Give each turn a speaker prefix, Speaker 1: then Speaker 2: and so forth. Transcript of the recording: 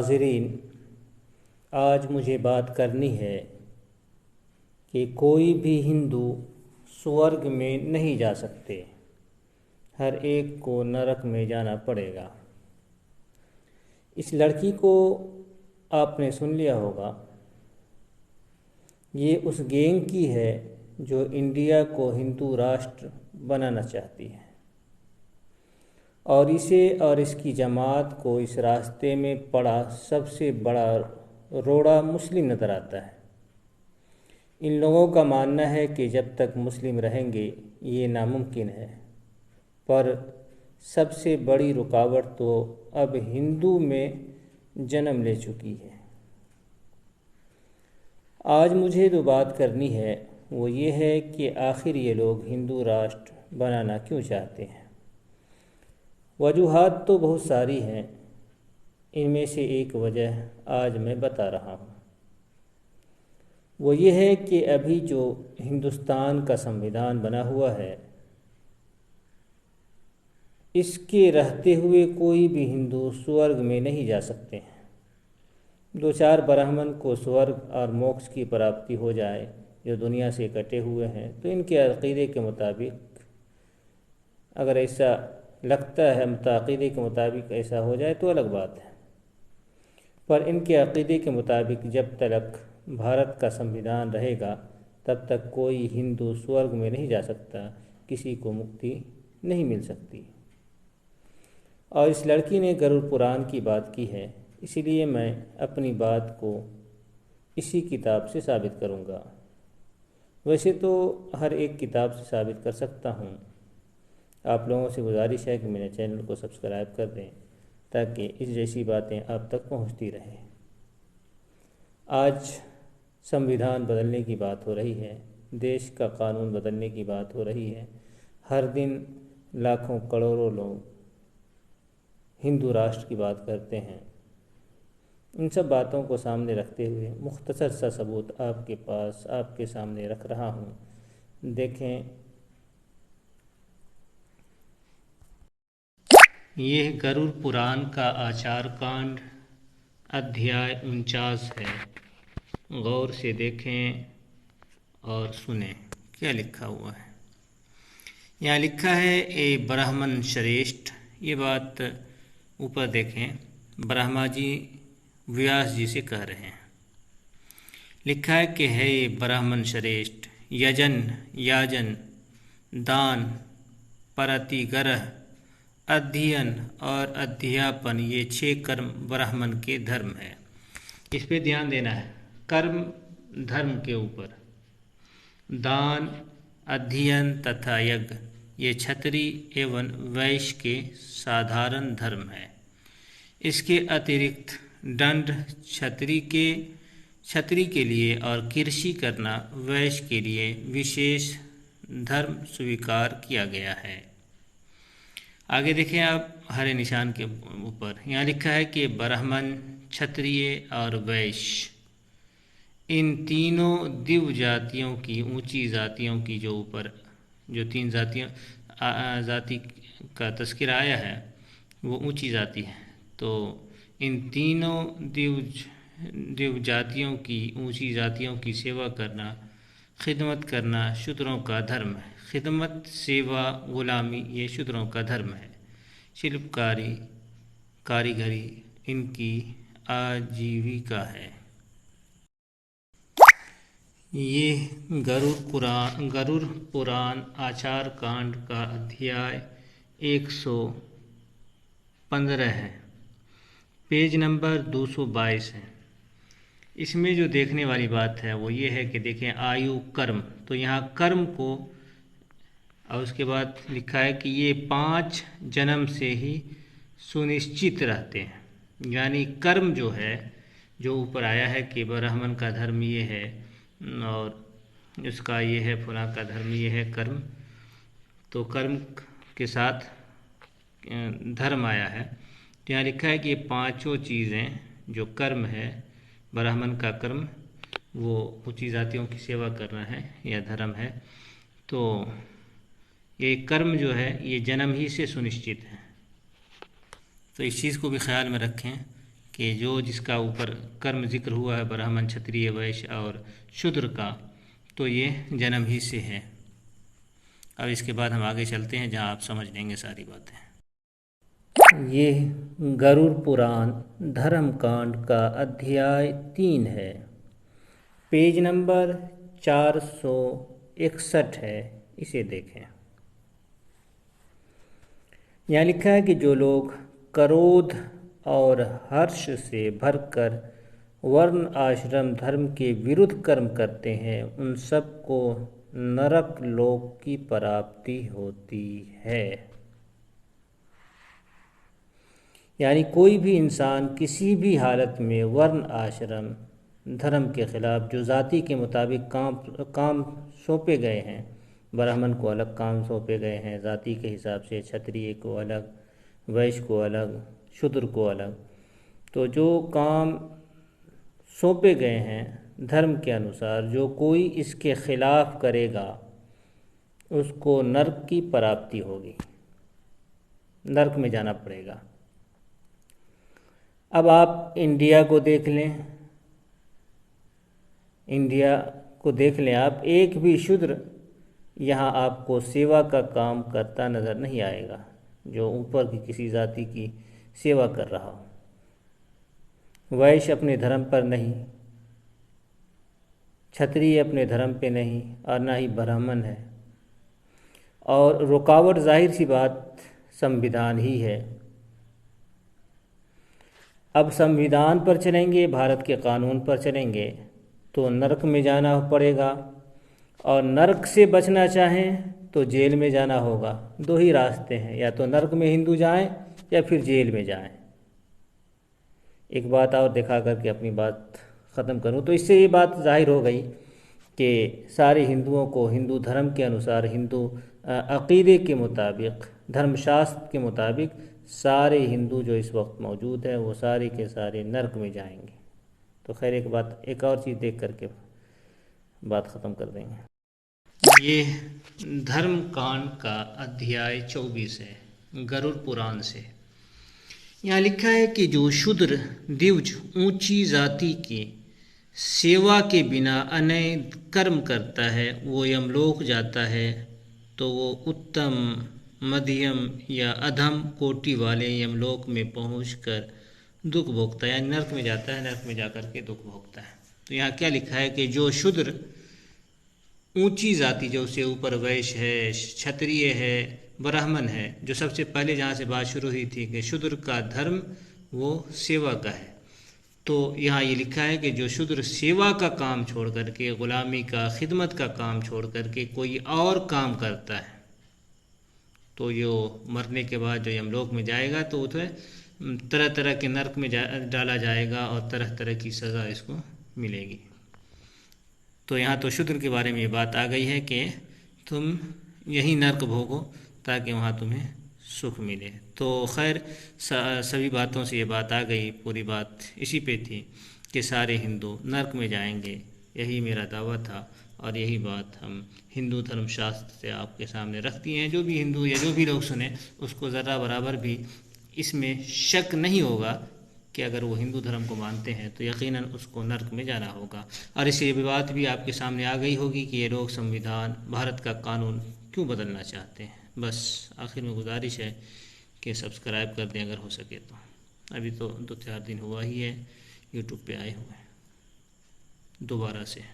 Speaker 1: नाज़रीन, आज मुझे बात करनी है कि कोई भी हिंदू स्वर्ग में नहीं जा सकते, हर एक को नरक में जाना पड़ेगा। इस लड़की को आपने सुन लिया होगा। ये उस गैंग की है जो इंडिया को हिंदू राष्ट्र बनाना चाहती है, और इसे और इसकी जमात को इस रास्ते में पड़ा सबसे बड़ा रोड़ा मुस्लिम नज़र आता है। इन लोगों का मानना है कि जब तक मुस्लिम रहेंगे ये नामुमकिन है, पर सबसे बड़ी रुकावट तो अब हिंदू में जन्म ले चुकी है। आज मुझे जो बात करनी है वो ये है कि आखिर ये लोग हिंदू राष्ट्र बनाना क्यों चाहते हैं। वजूहात तो बहुत सारी हैं, इनमें से एक वजह आज मैं बता रहा हूँ। वो ये है कि अभी जो हिंदुस्तान का संविधान बना हुआ है, इसके रहते हुए कोई भी हिंदू स्वर्ग में नहीं जा सकते हैं। दो चार ब्राह्मण को स्वर्ग और मोक्ष की प्राप्ति हो जाए जो दुनिया से कटे हुए हैं, तो इनके अक़ीदे के मुताबिक, अगर ऐसा लगता है अक़ीदे के मुताबिक ऐसा हो जाए तो अलग बात है, पर इनके अक़ीदे के मुताबिक जब तक भारत का संविधान रहेगा तब तक कोई हिंदू स्वर्ग में नहीं जा सकता, किसी को मुक्ति नहीं मिल सकती। और इस लड़की ने गरुड़ पुराण की बात की है, इसीलिए मैं अपनी बात को इसी किताब से साबित करूँगा। वैसे तो हर एक किताब से साबित कर सकता हूँ। आप लोगों से गुजारिश है कि मेरे चैनल को सब्सक्राइब कर दें ताकि इस जैसी बातें आप तक पहुँचती रहें। आज संविधान बदलने की बात हो रही है, देश का कानून बदलने की बात हो रही है। हर दिन लाखों करोड़ों लोग हिंदू राष्ट्र की बात करते हैं। इन सब बातों को सामने रखते हुए मुख्तसर सा सबूत आपके पास आपके सामने रख रहा हूँ। देखें, यह गरुड़ पुराण का आचार कांड अध्याय 49 है। गौर से देखें और सुने क्या लिखा हुआ है। यहाँ लिखा है, ए ब्राह्मण श्रेष्ठ। ये बात ऊपर देखें, ब्रह्मा जी व्यास जी से कह रहे हैं। लिखा है कि हे ब्राह्मण श्रेष्ठ, यजन, याजन, दान, प्रतिग्रह, अध्ययन और अध्यापन, ये 6 कर्म ब्राह्मण के धर्म है। इस पे ध्यान देना है, कर्म धर्म के ऊपर। दान, अध्ययन तथा यज्ञ ये क्षत्रिय एवं वैश्य के साधारण धर्म है। इसके अतिरिक्त दंड क्षत्रिय के लिए और कृषि करना वैश्य के लिए विशेष धर्म स्वीकार किया गया है। आगे देखें आप हरे निशान के ऊपर, यहाँ लिखा है कि ब्राह्मण, क्षत्रिय और वैश्य, इन तीनों दिव्य जातियों की, ऊंची जातियों की, जो ऊपर जो 3 जाति का तस्करा आया है वो ऊंची जाति है। तो इन तीनों दिव्य जातियों की, ऊंची जातियों की सेवा करना, खिदमत करना शूद्रों का धर्म है। खिदमत, सेवा, गुलामी ये शूद्रों का धर्म है। शिल्पकारी, कारीगरी इनकी आजीविका है। ये गरुड़ पुराण आचार कांड का अध्याय 115 है, पेज नंबर 222 है। इसमें जो देखने वाली बात है वो ये है कि देखें, आयु, कर्म, तो यहाँ कर्म को, और उसके बाद लिखा है कि ये 5 जन्म से ही सुनिश्चित रहते हैं। यानी कर्म जो है, जो ऊपर आया है कि ब्राह्मण का धर्म ये है और इसका ये है, फलां का धर्म ये है, कर्म, तो कर्म के साथ धर्म आया है। तो यहाँ लिखा है कि ये 5 चीज़ें जो कर्म है, ब्राह्मण का कर्म वो ऊंची जातियों की सेवा करना है या धर्म है। तो ये कर्म जो है ये जन्म ही से सुनिश्चित है। तो इस चीज़ को भी ख्याल में रखें कि जो जिसका ऊपर कर्म जिक्र हुआ है ब्राह्मण, क्षत्रिय, वैश्य और शूद्र का, तो ये जन्म ही से है। अब इसके बाद हम आगे चलते हैं जहाँ आप समझ लेंगे सारी बातें। ये गरुड़ पुराण धर्मकांड का अध्याय 3 है। पेज नंबर 461 है, इसे देखें। यहाँ लिखा है कि जो लोग क्रोध और हर्ष से भरकर वर्ण आश्रम धर्म के विरुद्ध कर्म करते हैं, उन सबको नरक लोक की प्राप्ति होती है। यानी कोई भी इंसान किसी भी हालत में वर्ण आश्रम धर्म के खिलाफ जो जाति के मुताबिक काम सौंपे गए हैं, ब्राह्मण को अलग काम सौंपे गए हैं जाति के हिसाब से, क्षत्रिय को अलग, वैश्य को अलग, शूद्र को अलग, तो जो काम सौंपे गए हैं धर्म के अनुसार, जो कोई इसके खिलाफ करेगा उसको नरक की प्राप्ति होगी, नरक में जाना पड़ेगा। अब आप इंडिया को देख लें, इंडिया को देख लें आप, एक भी शूद्र यहाँ आपको सेवा का काम करता नज़र नहीं आएगा, जो ऊपर की किसी जाति की सेवा कर रहा हो। वैश्य अपने धर्म पर नहीं, क्षत्रिय अपने धर्म पे नहीं, और ना ही ब्राह्मण है। और रुकावट जाहिर सी बात संविधान ही है। अब संविधान पर चलेंगे, भारत के कानून पर चलेंगे तो नरक में जाना पड़ेगा, और नरक से बचना चाहें तो जेल में जाना होगा। दो ही रास्ते हैं, या तो नरक में हिंदू जाएं या फिर जेल में जाएं। एक बात और दिखा करके अपनी बात ख़त्म करूं तो इससे ये बात जाहिर हो गई कि सारे हिंदुओं को हिंदू धर्म के अनुसार, हिंदू अक़ीदे के मुताबिक, धर्मशास्त्र के मुताबिक सारे हिंदू जो इस वक्त मौजूद है वो सारे के सारे नरक में जाएंगे। तो खैर एक और चीज़ देख करके बात ख़त्म कर देंगे। ये धर्म कांड का अध्याय 24 है गरुड़ पुराण से। यहाँ लिखा है कि जो शूद्र द्विज ऊंची जाति की सेवा के बिना अन्य कर्म करता है वो यमलोक जाता है, तो वो उत्तम, मध्यम या अधम कोटि वाले यमलोक में पहुंचकर दुख भोगता है, यानी नरक में जाता है, नरक में जाकर के दुख भोगता है। तो यहाँ क्या लिखा है कि जो शूद्र ऊंची जाति, जो उससे ऊपर वैश्य है, क्षत्रिय है, ब्राह्मण है, जो सबसे पहले जहाँ से बात शुरू हुई थी कि शूद्र का धर्म वो सेवा का है, तो यहाँ ये लिखा है कि जो शूद्र सेवा का काम छोड़ करके, ग़ुलामी का, खिदमत का काम छोड़ करके कोई और काम करता है, तो जो मरने के बाद जो यमलोक में जाएगा तो उसे तरह तरह के नरक में डाला जाएगा और तरह तरह की सज़ा इसको मिलेगी। तो यहाँ तो शूद्र के बारे में ये बात आ गई है कि तुम यही नरक भोगो ताकि वहाँ तुम्हें सुख मिले। तो खैर सभी बातों से ये बात आ गई, पूरी बात इसी पे थी कि सारे हिंदू नरक में जाएंगे, यही मेरा दावा था और यही बात हम हिंदू धर्मशास्त्र से आपके सामने रखती हैं। जो भी हिंदू या जो भी लोग सुने उसको ज़रा बराबर भी इसमें शक नहीं होगा कि अगर वो हिंदू धर्म को मानते हैं तो यकीनन उसको नरक में जाना होगा। और इसी बात भी आपके सामने आ गई होगी कि ये लोग संविधान, भारत का कानून क्यों बदलना चाहते हैं। बस आखिर में गुजारिश है कि सब्सक्राइब कर दें अगर हो सके तो। अभी तो 2-4 दिन हुआ ही है यूट्यूब पे आए हुए दोबारा से।